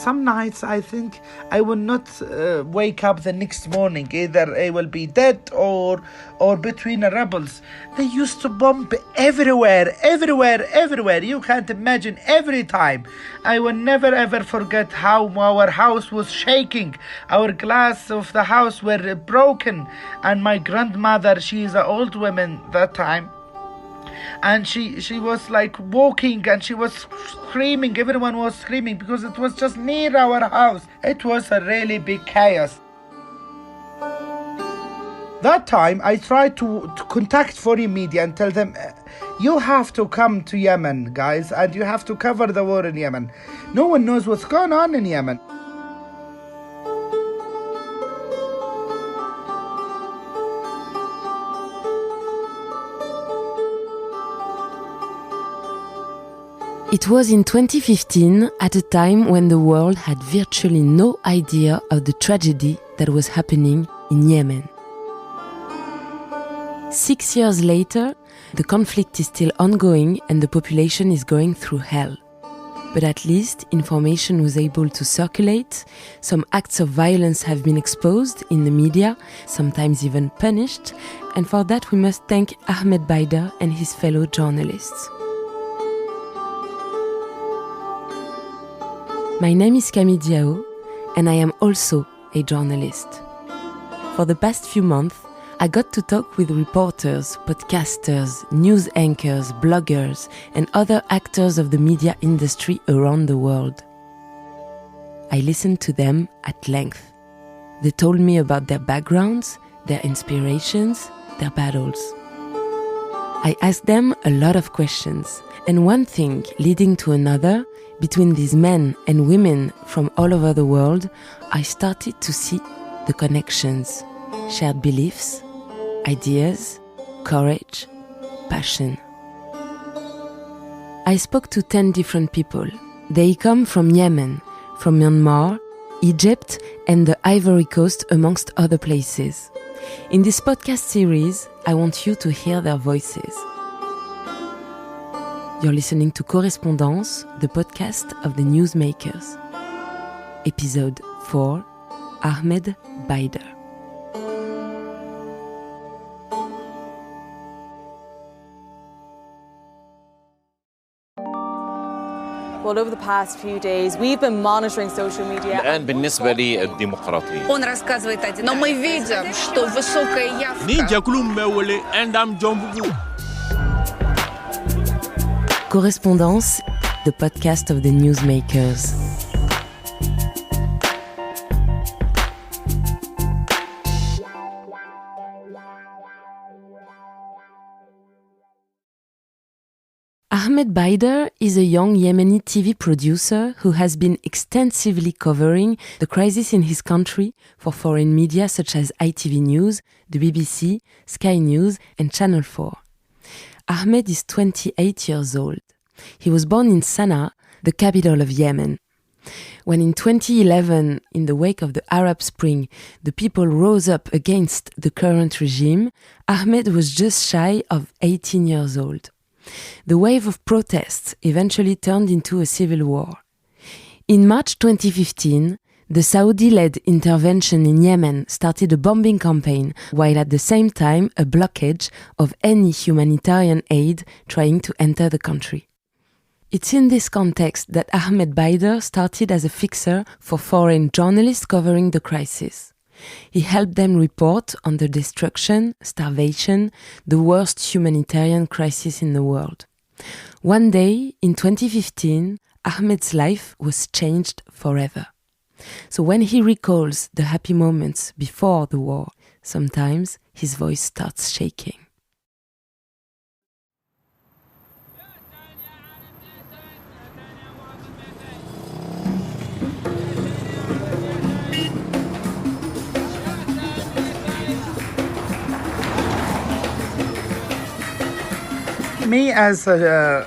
some nights I think I will not wake up the next morning. Either I will be dead or between the rebels. They used to bomb everywhere. You can't imagine, every time. I will never ever forget how our house was shaking. Our glass of the house were broken. And my grandmother, she is an old woman that time. And she was like walking and she was screaming. Everyone was screaming because it was just near our house. It was a really big chaos. That time I tried to contact foreign media and tell them, you have to come to Yemen, guys, and you have to cover the war in Yemen. No one knows what's going on in Yemen. It was in 2015, at a time when the world had virtually no idea of the tragedy that was happening in Yemen. 6 years later, the conflict is still ongoing and the population is going through hell. But at least information was able to circulate, some acts of violence have been exposed in the media, sometimes even punished, and for that we must thank Ahmed Baider and his fellow journalists. My name is Camille Diao, and I am also a journalist. For the past few months, I got to talk with reporters, podcasters, news anchors, bloggers, and other actors of the media industry around the world. I listened to them at length. They told me about their backgrounds, their inspirations, their battles. I asked them a lot of questions, and one thing leading to another, between these men and women from all over the world, I started to see the connections, shared beliefs, ideas, courage, passion. I spoke to 10 different people. They come from Yemen, from Myanmar, Egypt, and the Ivory Coast, amongst other places. In this podcast series, I want you to hear their voices. You're listening to Correspondances, the podcast of the newsmakers. Episode 4, Ahmed Baider. Well, over the past few days, we've been monitoring social media. الآن بالنسبة للديمقراطية. Он рассказывает один. Но мы видим, что высокая явка. Correspondances, the podcast of the newsmakers. Ahmed Baider is a young Yemeni TV producer who has been extensively covering the crisis in his country for foreign media such as ITV News, the BBC, Sky News, and Channel 4. Ahmed is 28 years old. He was born in Sanaa, the capital of Yemen. When in 2011, in the wake of the Arab Spring, the people rose up against the current regime, Ahmed was just shy of 18 years old. The wave of protests eventually turned into a civil war. In March 2015, the Saudi-led intervention in Yemen started a bombing campaign, while at the same time a blockade of any humanitarian aid trying to enter the country. It's in this context that Ahmed Baider started as a fixer for foreign journalists covering the crisis. He helped them report on the destruction, starvation, the worst humanitarian crisis in the world. One day, in 2015, Ahmed's life was changed forever. So when he recalls the happy moments before the war, sometimes his voice starts shaking. Me as a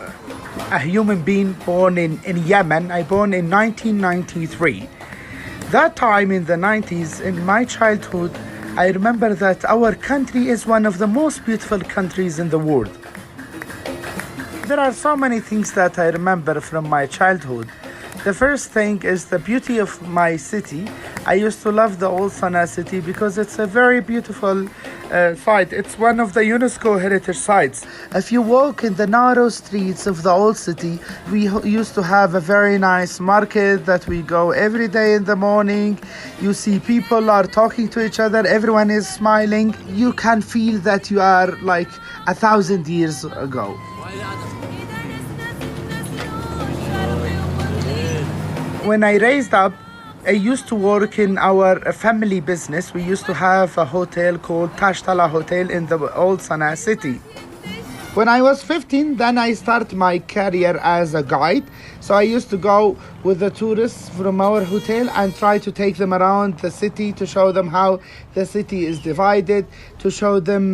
human being born in Yemen, I born in 1993. That time in the 90s, in my childhood, I remember that our country is one of the most beautiful countries in the world. There are so many things that I remember from my childhood. The first thing is the beauty of my city. I used to love the old Sanaa city because it's a very beautiful site. It's one of the UNESCO heritage sites. If you walk in the narrow streets of the old city, we used to have a very nice market that we go every day in the morning. You see people are talking to each other, everyone is smiling. You can feel that you are like 1,000 years ago. When I raised up, I used to work in our family business. We used to have a hotel called Tashtala Hotel in the old Sanaa city. When I was 15, then I started my career as a guide. So I used to go with the tourists from our hotel and try to take them around the city to show them how the city is divided, to show them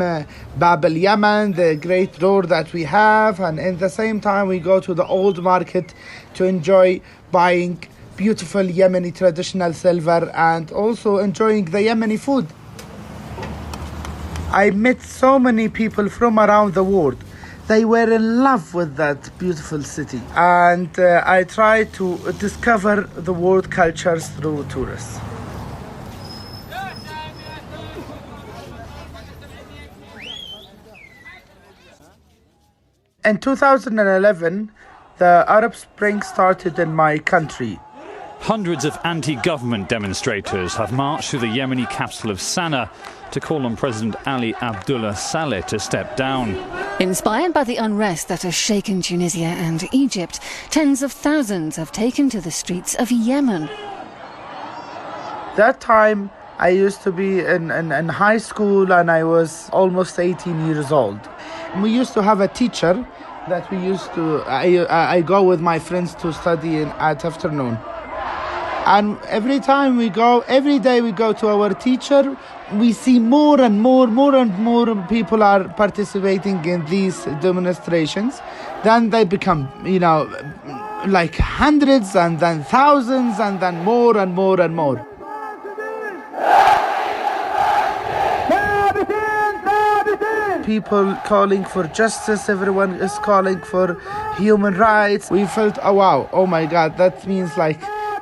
Bab al-Yemen, the great door that we have. And at the same time, we go to the old market to enjoy buying beautiful Yemeni traditional silver and also enjoying the Yemeni food. I met so many people from around the world. They were in love with that beautiful city. And I try to discover the world cultures through tourists. In 2011, the Arab Spring started in my country. Hundreds of anti-government demonstrators have marched through the Yemeni capital of Sanaa to call on President Ali Abdullah Saleh to step down. Inspired by the unrest that has shaken Tunisia and Egypt, tens of thousands have taken to the streets of Yemen. That time, I used to be in high school and I was almost 18 years old. We used to have a teacher that we used to, I go with my friends to study at afternoon. And every time we go, every day we go to our teacher, we see more and more people are participating in these demonstrations. Then they become, like hundreds and then thousands and then more and more and more. People calling for justice, everyone is calling for human rights. We felt, oh wow, oh my God, that means like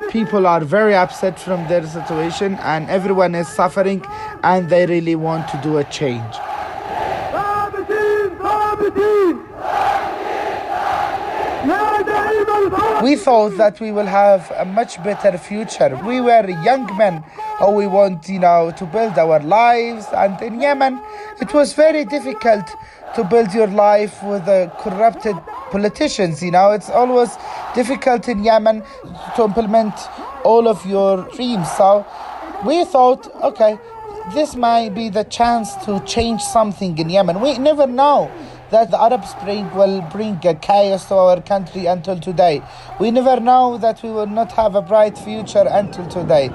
people are very upset from their situation and everyone is suffering and they really want to do a change. We thought that we will have a much better future. We were young men who we want, to build our lives. And in Yemen, it was very difficult to build your life with the corrupted politicians. It's always difficult in Yemen to implement all of your dreams. So we thought, okay, this might be the chance to change something in Yemen. We never know that the Arab Spring will bring a chaos to our country until today. We never know that we will not have a bright future until today.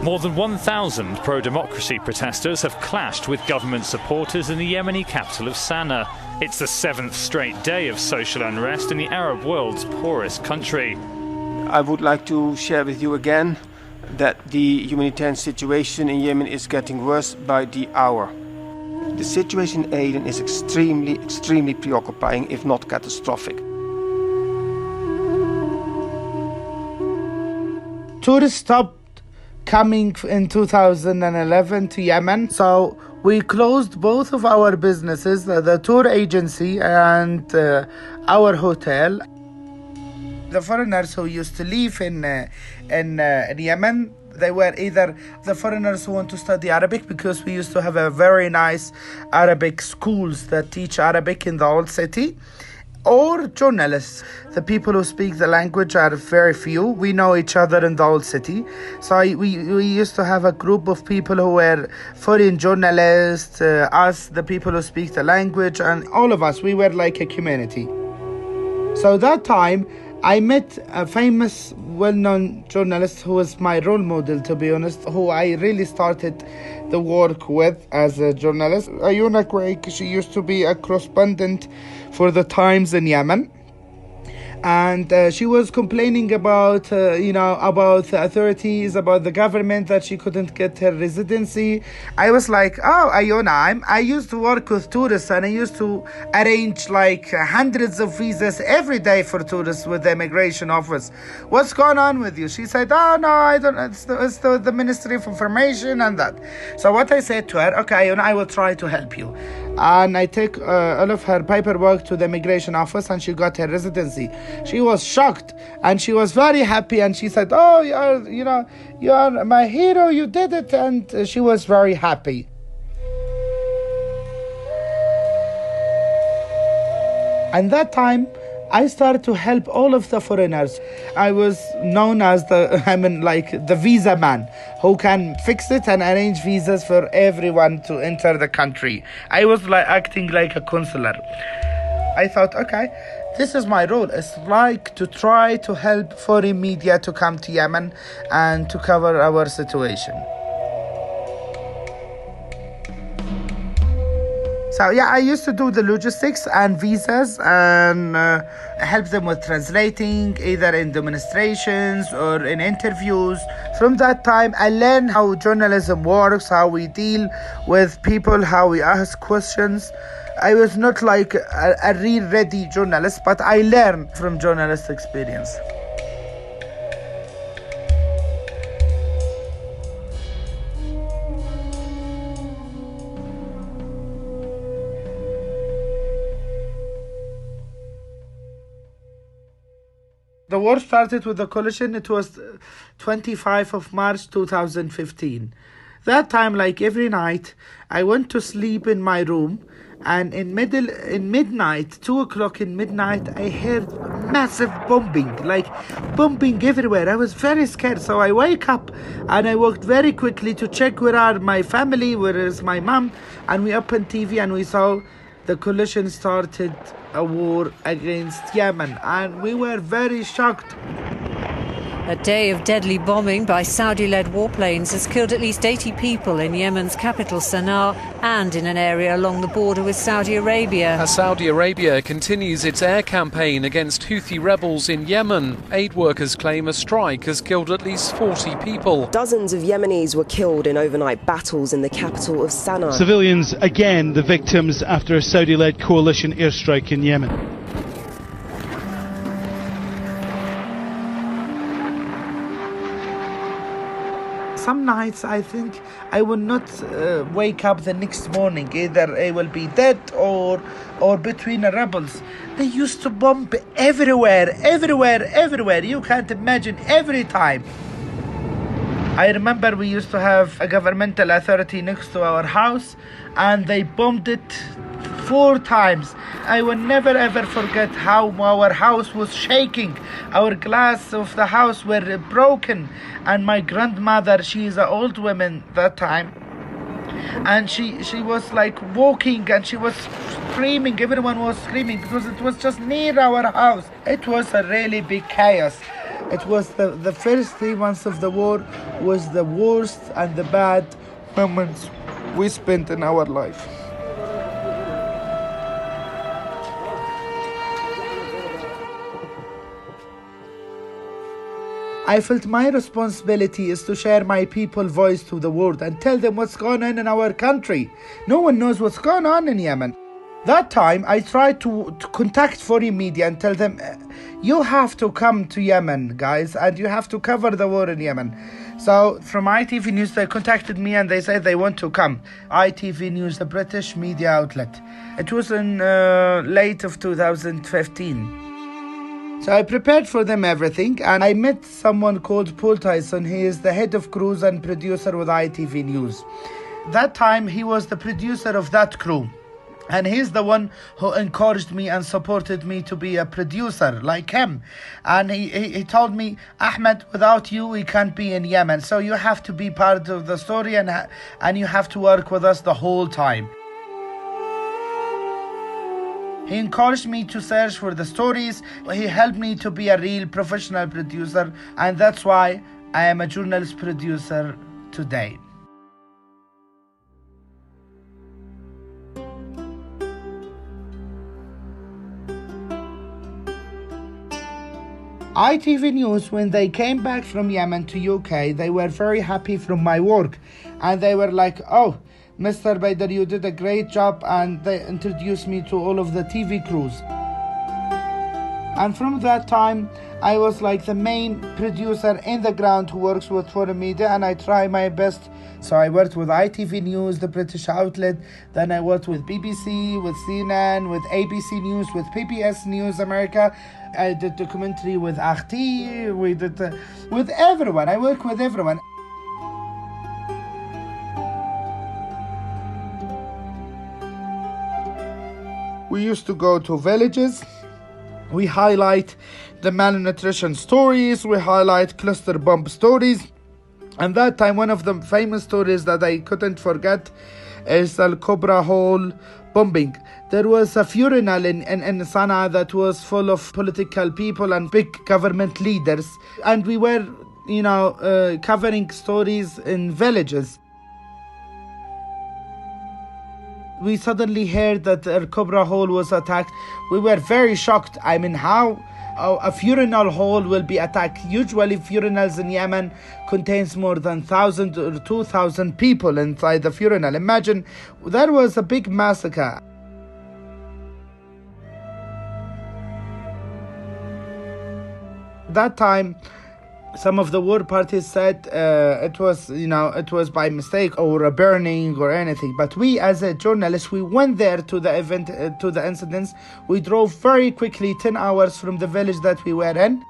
More than 1,000 pro-democracy protesters have clashed with government supporters in the Yemeni capital of Sanaa. It's the 7th straight day of social unrest in the Arab world's poorest country. I would like to share with you again that the humanitarian situation in Yemen is getting worse by the hour. The situation in Aden is extremely preoccupying, if not catastrophic. Tourists stopped coming in 2011 to Yemen, so we closed both of our businesses, the tour agency and our hotel. The foreigners who used to live in Yemen, they were either the foreigners who want to study Arabic, because we used to have a very nice Arabic schools that teach Arabic in the old city, or journalists. The people who speak the language are very few. We know each other in the old city. So we used to have a group of people who were foreign journalists, us, the people who speak the language, and all of us, we were like a community. So that time, I met a famous, well-known journalist who was my role model, to be honest, who I really started the work with as a journalist. Ayuna Quake, she used to be a correspondent for the Times in Yemen. and she was complaining about about the authorities, about the government, that she couldn't get her residency. I was like, oh, Iona, I used to work with tourists, and I used to arrange like hundreds of visas every day for tourists with the immigration office. What's going on with you? She said, oh no, I don't, it's the Ministry of Information and that. So what I said to her, okay, Iona, I will try to help you. And I take all of her paperwork to the immigration office, and she got her residency. She was shocked, and she was very happy, and she said, oh, you are my hero, you did it. And she was very happy. And that time, I started to help all of the foreigners. I was known as the visa man, who can fix it and arrange visas for everyone to enter the country. I was acting like a consular. I thought, okay, this is my role. It's like to try to help foreign media to come to Yemen and to cover our situation. So yeah, I used to do the logistics and visas and help them with translating, either in demonstrations or in interviews. From that time, I learned how journalism works, how we deal with people, how we ask questions. I was not like a real ready journalist, but I learned from journalist experience. The war started with the coalition. It was 25 of March 2015. That time, like every night, I went to sleep in my room, and in midnight, 2 o'clock in midnight, I heard massive bombing everywhere. I was very scared, so I wake up and I walked very quickly to check where are my family, where is my mom, and we opened TV and we saw the coalition started a war against Yemen, and we were very shocked. A day of deadly bombing by Saudi-led warplanes has killed at least 80 people in Yemen's capital Sanaa and in an area along the border with Saudi Arabia. As Saudi Arabia continues its air campaign against Houthi rebels in Yemen, aid workers claim a strike has killed at least 40 people. Dozens of Yemenis were killed in overnight battles in the capital of Sanaa. Civilians again the victims after a Saudi-led coalition airstrike in Yemen. Some nights I think I will not wake up the next morning. Either I will be dead or between the rebels. They used to bomb everywhere. You can't imagine, every time. I remember we used to have a governmental authority next to our house, and they bombed it 4 times. I will never ever forget how our house was shaking. Our glass of the house were broken, and my grandmother, she is an old woman that time, and she was like walking and she was screaming. Everyone was screaming because it was just near our house. It was a really big chaos. It was the first 3 months of the war was the worst and the bad moments we spent in our life. I felt my responsibility is to share my people's voice to the world and tell them what's going on in our country. No one knows what's going on in Yemen. That time, I tried to contact foreign media and tell them, you have to come to Yemen, guys, and you have to cover the war in Yemen. So from ITV News, they contacted me and they said they want to come. ITV News, the British media outlet. It was in late of 2015. So I prepared for them everything, and I met someone called Paul Tyson. He is the head of crews and producer with ITV News. That time, he was the producer of that crew. And he's the one who encouraged me and supported me to be a producer like him. And he told me, Ahmed, without you, we can't be in Yemen. So you have to be part of the story and you have to work with us the whole time. He encouraged me to search for the stories. He helped me to be a real professional producer. And that's why I am a journalist producer today. ITV News, when they came back from Yemen to UK, they were very happy from my work. And they were like, oh, Mr. Baider, you did a great job. And they introduced me to all of the TV crews. And from that time, I was like the main producer in the ground who works with foreign media, and I try my best. So I worked with ITV News, the British outlet. Then I worked with BBC, with CNN, with ABC News, with PBS News America. I did documentary with RT. We did with everyone. I work with everyone. We used to go to villages. We highlight the malnutrition stories. We highlight cluster bomb stories. And that time, one of the famous stories that I couldn't forget is Al Cobra Hall bombing. There was a funeral in Sanaa that was full of political people and big government leaders. And we were, covering stories in villages. We suddenly heard that Al Cobra Hall was attacked. We were very shocked. I mean, how a funeral hall will be attacked? Usually funerals in Yemen contains more than 1,000 or 2,000 people inside the funeral. Imagine, that was a big massacre. That time, some of the war parties said it was by mistake or a burning or anything. But we, as a journalist, we went there to the event, to the incidents. We drove very quickly, 10 hours from the village that we were in.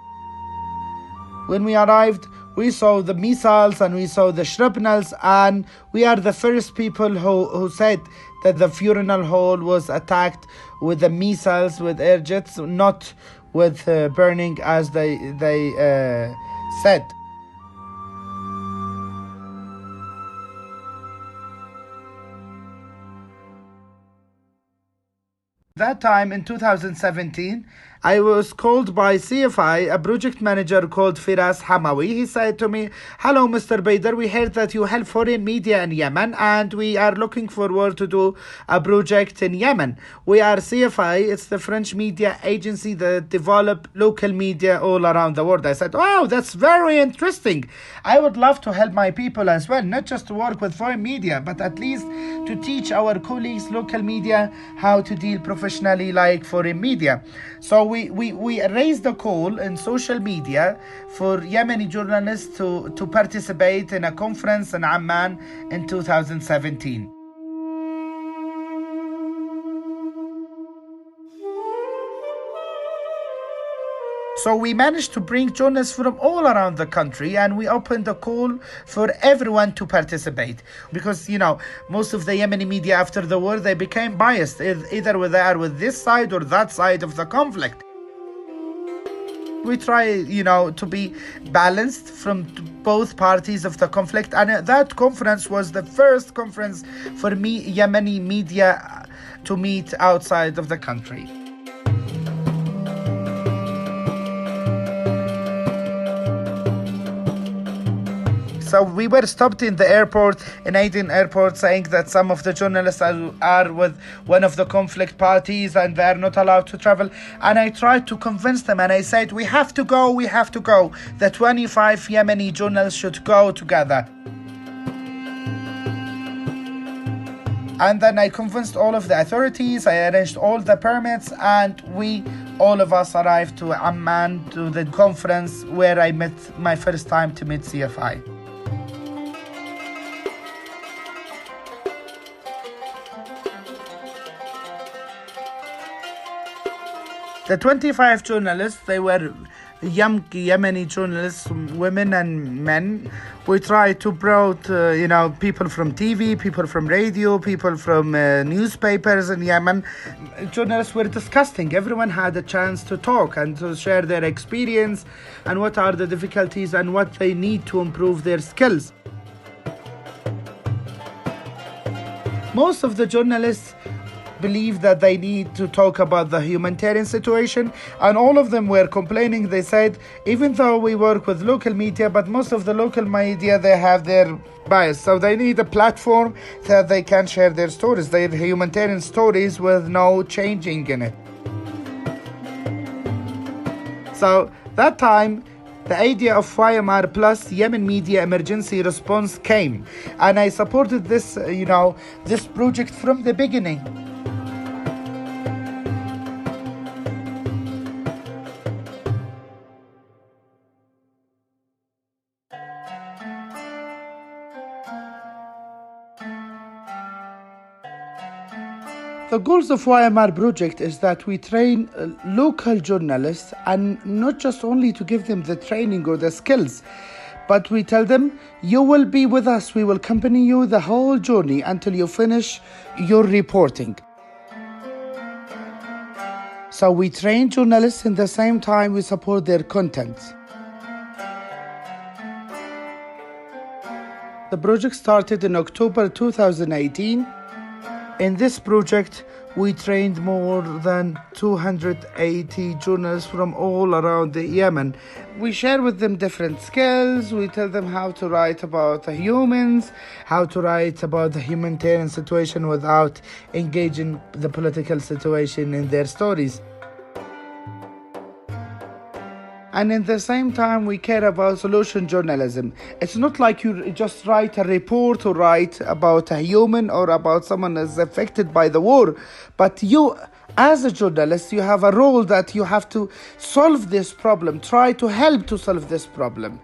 When we arrived, we saw the missiles and we saw the shrapnels, and we are the first people who said that the funeral hall was attacked with the missiles, with air jets, not with burning as they said. That time in 2017, I was called by CFI, a project manager called Firas Hamawi. He said to me, "Hello, Mr. Baider, we heard that you help foreign media in Yemen and we are looking forward to do a project in Yemen. We are CFI, it's the French media agency that develop local media all around the world." I said, "Wow, that's very interesting. I would love to help my people as well, not just to work with foreign media, but at least to teach our colleagues, local media, how to deal professionally like foreign media." So we raised a call in social media for Yemeni journalists to participate in a conference in Amman in 2017. So we managed to bring journalists from all around the country, and we opened a call for everyone to participate. Because, most of the Yemeni media after the war, they became biased, either they are with this side or that side of the conflict. We try, to be balanced from both parties of the conflict. And that conference was the first conference for Yemeni media to meet outside of the country. So we were stopped in the airport, in Aden airport, saying that some of the journalists are with one of the conflict parties and they are not allowed to travel. And I tried to convince them, and I said, we have to go. The 25 Yemeni journalists should go together. And then I convinced all of the authorities, I arranged all the permits, and all of us arrived to Amman, to the conference where I met my first time to meet CFI. The 25 journalists, they were young Yemeni journalists, women and men. We tried to brought, people from TV, people from radio, people from newspapers in Yemen. Journalists were discussing. Everyone had a chance to talk and to share their experience and what are the difficulties and what they need to improve their skills. Most of the journalists believe that they need to talk about the humanitarian situation, and all of them were complaining. They said, even though we work with local media, but most of the local media, they have their bias, so they need a platform that they can share their stories, their humanitarian stories, with no changing in it. So that time, the idea of YMR plus Yemen Media Emergency Response came, and I supported this, this project from the beginning. The goals of YMR project is that we train local journalists, and not just only to give them the training or the skills, but we tell them, you will be with us, we will accompany you the whole journey until you finish your reporting. So we train journalists, in the same time we support their content. The project started in October 2018. In this project, we trained more than 280 journalists from all around the Yemen. We share with them different skills. We tell them how to write about the humans, how to write about the humanitarian situation without engaging the political situation in their stories. And in the same time, we care about solution journalism. It's not like you just write a report or write about a human or about someone that's affected by the war. But you, as a journalist, you have a role that you have to solve this problem, try to help to solve this problem.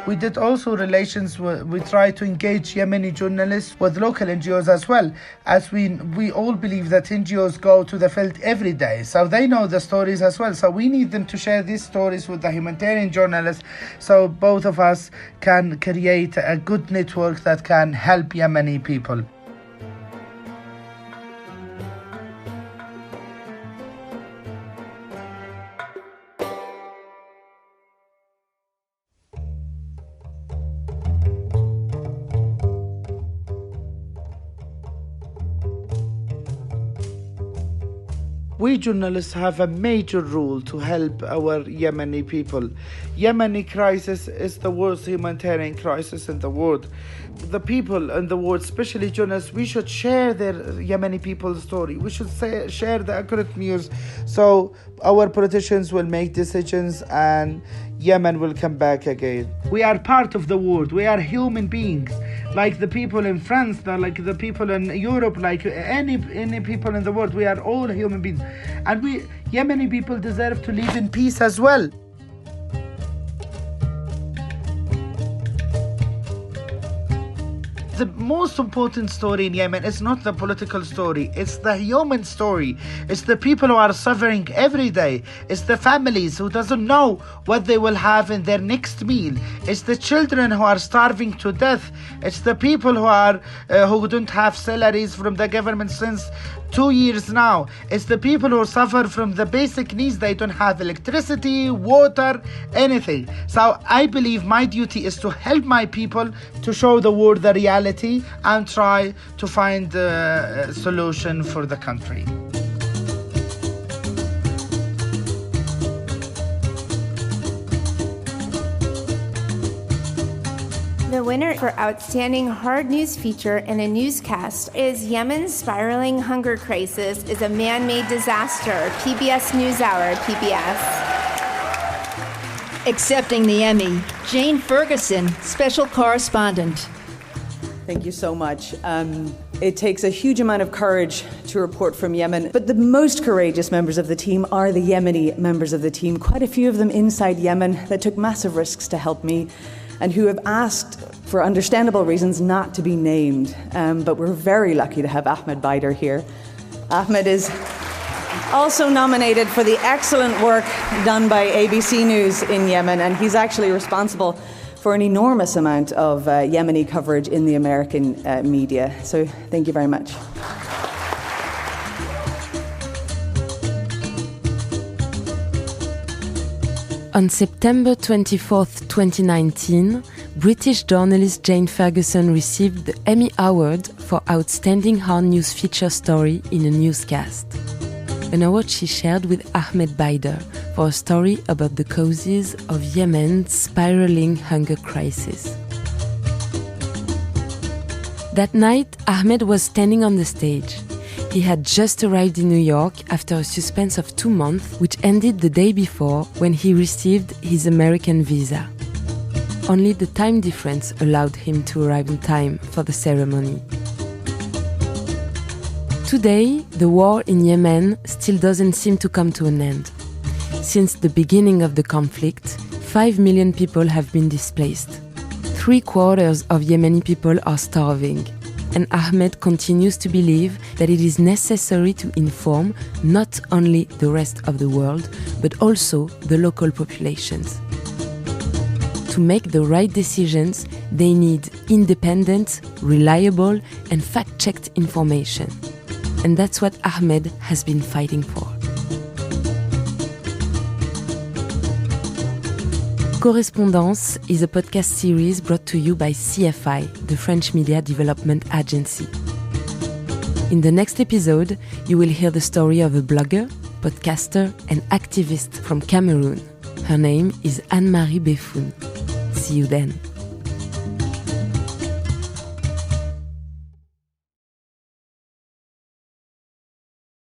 We did also relations, we try to engage Yemeni journalists with local NGOs as well, as we all believe that NGOs go to the field every day, so they know the stories as well. So we need them to share these stories with the humanitarian journalists, so both of us can create a good network that can help Yemeni people. We journalists have a major role to help our Yemeni people. Yemeni crisis is the worst humanitarian crisis in the world. The people in the world, especially journalists, we should share their Yemeni people's story. We should share the accurate news, so our politicians will make decisions and Yemen will come back again. We are part of the world. We are human beings, like the people in France, like the people in Europe, like any people in the world. We are all human beings, and we Yemeni people deserve to live in peace as well. The most important story in Yemen is not the political story, it's the human story. It's the people who are suffering every day. It's the families who doesn't know what they will have in their next meal. It's the children who are starving to death. It's the people who don't have salaries from the government since 2 years now. It's the people who suffer from the basic needs. They don't have electricity, water, anything. So I believe my duty is to help my people to show the world the reality and try to find a solution for the country. The winner for Outstanding Hard News Feature in a Newscast is Yemen's Spiraling Hunger Crisis is a Man-Made Disaster, PBS NewsHour, PBS. Accepting the Emmy, Jane Ferguson, Special Correspondent. Thank you so much. It takes a huge amount of courage to report from Yemen, but the most courageous members of the team are the Yemeni members of the team, quite a few of them inside Yemen that took massive risks to help me and who have asked, for understandable reasons, not to be named. But we're very lucky to have Ahmed Baider here. Ahmed is also nominated for the excellent work done by ABC News in Yemen, and he's actually responsible for an enormous amount of Yemeni coverage in the American media. So thank you very much. On September 24, 2019, British journalist Jane Ferguson received the Emmy Award for Outstanding Hard News Feature Story in a Newscast, an award she shared with Ahmed Baider for a story about the causes of Yemen's spiraling hunger crisis. That night, Ahmed was standing on the stage. He had just arrived in New York after a suspense of 2 months, which ended the day before when he received his American visa. Only the time difference allowed him to arrive in time for the ceremony. Today, the war in Yemen still doesn't seem to come to an end. Since the beginning of the conflict, 5 million people have been displaced. 3/4 of Yemeni people are starving. And Ahmed continues to believe that it is necessary to inform not only the rest of the world, but also the local populations. To make the right decisions, they need independent, reliable, and fact-checked information. And that's what Ahmed has been fighting for. Correspondances is a podcast series brought to you by CFI, the French Media Development Agency. In the next episode, you will hear the story of a blogger, podcaster, and activist from Cameroon. Her name is Anne-Marie Beffoun. See you then.